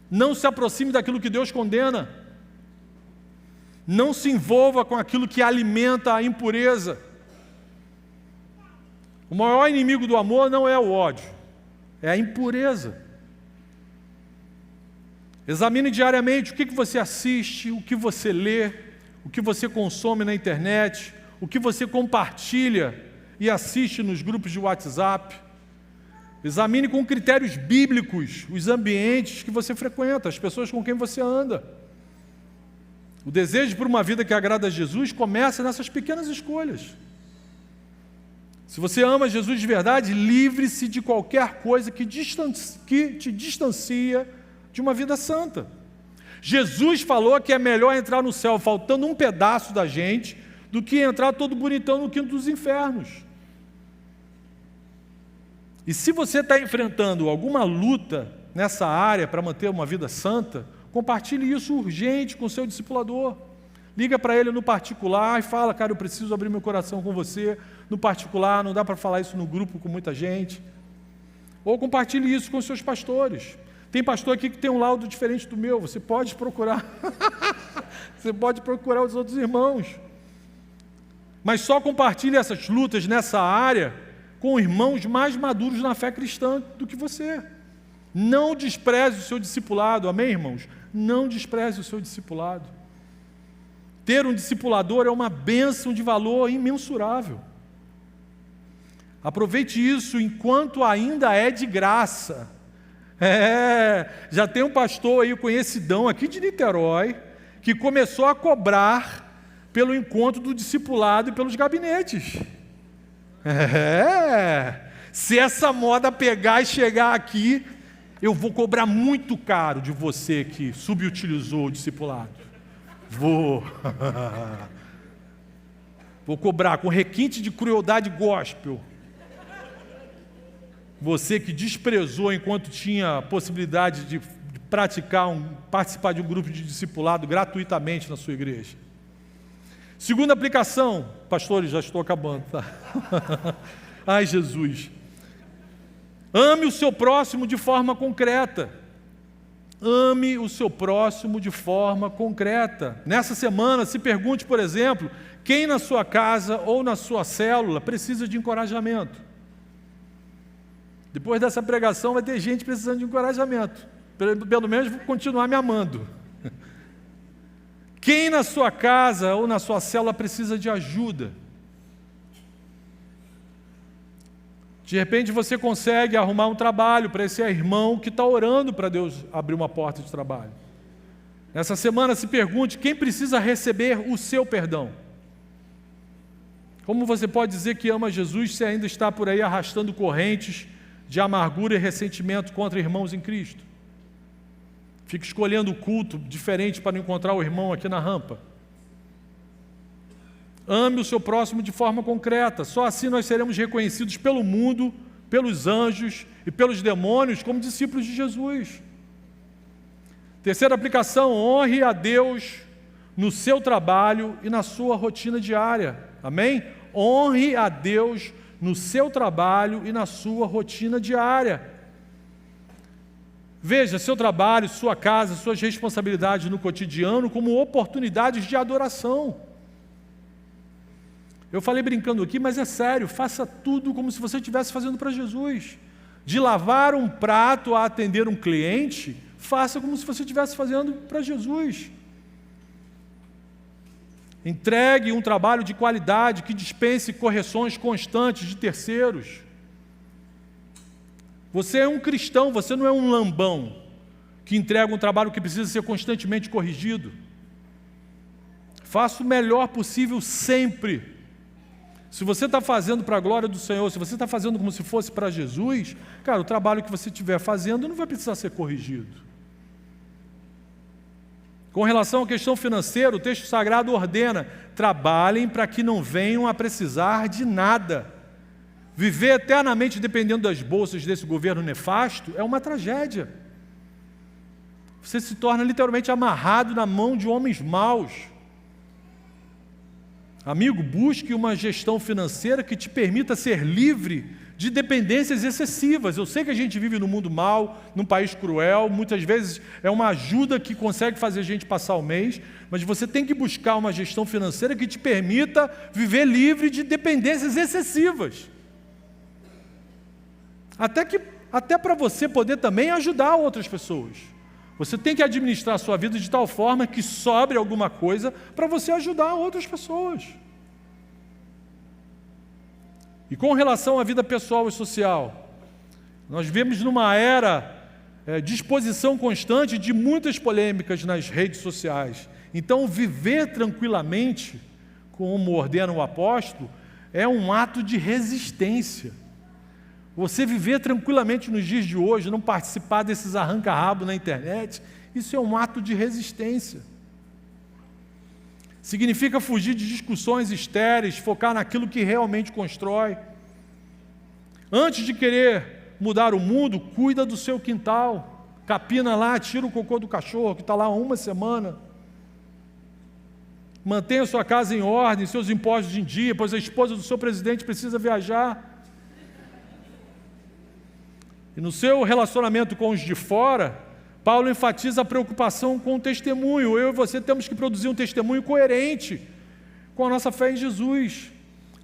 Não se aproxime daquilo que Deus condena. Não se envolva com aquilo que alimenta a impureza. O maior inimigo do amor não é o ódio, é a impureza. Examine diariamente o que você assiste, o que você lê, o que você consome na internet, o que você compartilha e assiste nos grupos de WhatsApp. Examine com critérios bíblicos os ambientes que você frequenta, as pessoas com quem você anda. O desejo por uma vida que agrada a Jesus começa nessas pequenas escolhas. Se você ama Jesus de verdade, livre-se de qualquer coisa que te distancia de uma vida santa. Jesus falou que é melhor entrar no céu faltando um pedaço da gente do que entrar todo bonitão no quinto dos infernos. E se você está enfrentando alguma luta nessa área para manter uma vida santa, compartilhe isso urgente com o seu discipulador. Liga para ele no particular e fala: cara, eu preciso abrir meu coração com você. No particular, não dá para falar isso no grupo com muita gente. Ou compartilhe isso com os seus pastores. Tem pastor aqui que tem um laudo diferente do meu, você pode procurar. Você pode procurar os outros irmãos. Mas só compartilhe essas lutas nessa área com irmãos mais maduros na fé cristã do que você. Não despreze o seu discipulado, amém, irmãos? Não despreze o seu discipulado. Ter um discipulador é uma bênção de valor imensurável. Aproveite isso enquanto ainda é de graça. Já tem um pastor aí conhecidão aqui de Niterói que começou a cobrar pelo encontro do discipulado e pelos gabinetes. Se essa moda pegar e chegar aqui, eu vou cobrar muito caro de você que subutilizou o discipulado. Vou cobrar com requinte de crueldade gospel. Você que desprezou enquanto tinha a possibilidade de participar de um grupo de discipulado gratuitamente na sua igreja. Segunda aplicação, pastores, já estou acabando, tá? Ai, Jesus. Ame o seu próximo de forma concreta. Ame o seu próximo de forma concreta. Nessa semana, se pergunte, por exemplo, quem na sua casa ou na sua célula precisa de encorajamento. Depois dessa pregação vai ter gente precisando de encorajamento. Pelo menos vou continuar me amando. Quem na sua casa ou na sua célula precisa de ajuda? De repente você consegue arrumar um trabalho para esse irmão que está orando para Deus abrir uma porta de trabalho. Nessa semana se pergunte quem precisa receber o seu perdão. Como você pode dizer que ama Jesus se ainda está por aí arrastando correntes de amargura e ressentimento contra irmãos em Cristo? Fica escolhendo o culto diferente para não encontrar o irmão aqui na rampa. Ame o seu próximo de forma concreta. Só assim nós seremos reconhecidos pelo mundo, pelos anjos e pelos demônios como discípulos de Jesus. Terceira aplicação: honre a Deus no seu trabalho e na sua rotina diária. Amém? Honre a Deus no seu trabalho e na sua rotina diária. Veja seu trabalho, sua casa, suas responsabilidades no cotidiano como oportunidades de adoração. Eu falei brincando aqui, mas é sério, faça tudo como se você estivesse fazendo para Jesus. de lavar um prato a atender um cliente, faça como se você estivesse fazendo para Jesus. Entregue um trabalho de qualidade que dispense correções constantes de terceiros. Você é um cristão, você não é um lambão que entrega um trabalho que precisa ser constantemente corrigido. Faça o melhor possível sempre. Se você está fazendo para a glória do Senhor, se você está fazendo como se fosse para Jesus, cara, o trabalho que você estiver fazendo não vai precisar ser corrigido. Com relação à questão financeira, o texto sagrado ordena: trabalhem para que não venham a precisar de nada. Viver eternamente dependendo das bolsas desse governo nefasto é uma tragédia. Você se torna literalmente amarrado na mão de homens maus. Amigo, busque uma gestão financeira que te permita ser livre de dependências excessivas. Eu sei que a gente vive num mundo mau, num país cruel, muitas vezes é uma ajuda que consegue fazer a gente passar o mês, mas você tem que buscar uma gestão financeira que te permita viver livre de dependências excessivas. Até para você poder também ajudar outras pessoas. Você tem que administrar a sua vida de tal forma que sobre alguma coisa para você ajudar outras pessoas. E com relação à vida pessoal e social, nós vivemos numa era de exposição constante de muitas polêmicas nas redes sociais. Então, viver tranquilamente, como ordena o apóstolo, é um ato de resistência. Você viver tranquilamente nos dias de hoje, não participar desses arranca-rabo na internet, isso é um ato de resistência. Significa fugir de discussões estéreis, focar naquilo que realmente constrói. Antes de querer mudar o mundo, cuida do seu quintal. Capina lá, tira o cocô do cachorro, que está lá há uma semana. Mantenha sua casa em ordem, seus impostos em dia, pois a esposa do seu presidente precisa viajar. E no seu relacionamento com os de fora, Paulo enfatiza a preocupação com o testemunho. Eu e você temos que produzir um testemunho coerente com a nossa fé em Jesus.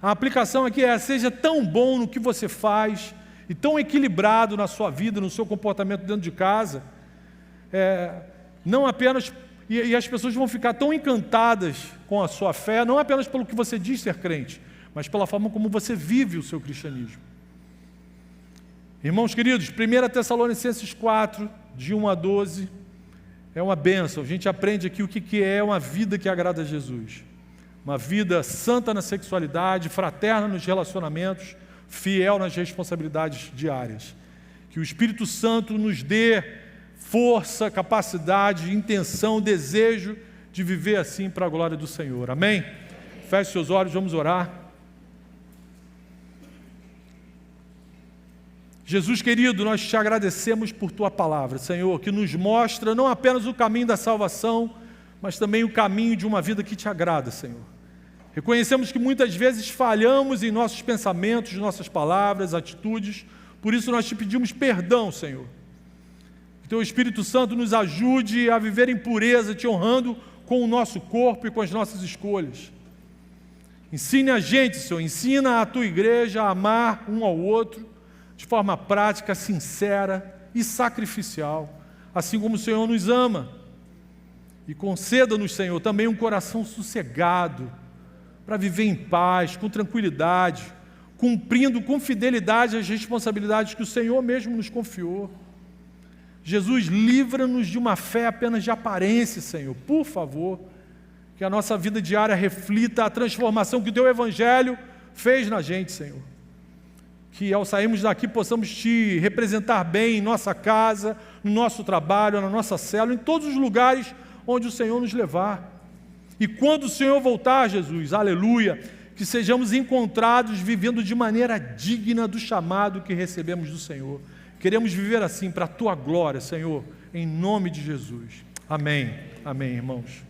A aplicação aqui é: seja tão bom no que você faz e tão equilibrado na sua vida, no seu comportamento dentro de casa, não apenas, e as pessoas vão ficar tão encantadas com a sua fé, não apenas pelo que você diz ser crente, mas pela forma como você vive o seu cristianismo. Irmãos queridos, 1 Tessalonicenses 4, de 1 a 12, é uma bênção. A gente aprende aqui o que é uma vida que agrada a Jesus. Uma vida santa na sexualidade, fraterna nos relacionamentos, fiel nas responsabilidades diárias. Que o Espírito Santo nos dê força, capacidade, intenção, desejo de viver assim para a glória do Senhor. Amém? Feche seus olhos, vamos orar. Jesus querido, nós te agradecemos por Tua palavra, Senhor, que nos mostra não apenas o caminho da salvação, mas também o caminho de uma vida que te agrada, Senhor. Reconhecemos que muitas vezes falhamos em nossos pensamentos, nossas palavras, atitudes, por isso nós te pedimos perdão, Senhor. Que Teu Espírito Santo nos ajude a viver em pureza, te honrando com o nosso corpo e com as nossas escolhas. Ensine a gente, Senhor, ensina a Tua igreja a amar um ao outro, de forma prática, sincera e sacrificial, assim como o Senhor nos ama. E conceda-nos, Senhor, também um coração sossegado, para viver em paz, com tranquilidade, cumprindo com fidelidade as responsabilidades que o Senhor mesmo nos confiou. Jesus, livra-nos de uma fé apenas de aparência, Senhor, por favor, que a nossa vida diária reflita a transformação que o Teu Evangelho fez na gente, Senhor. Que ao sairmos daqui possamos Te representar bem em nossa casa, no nosso trabalho, na nossa célula, em todos os lugares onde o Senhor nos levar. E quando o Senhor voltar, Jesus, aleluia, que sejamos encontrados vivendo de maneira digna do chamado que recebemos do Senhor. Queremos viver assim para a Tua glória, Senhor, em nome de Jesus. Amém. Amém, irmãos.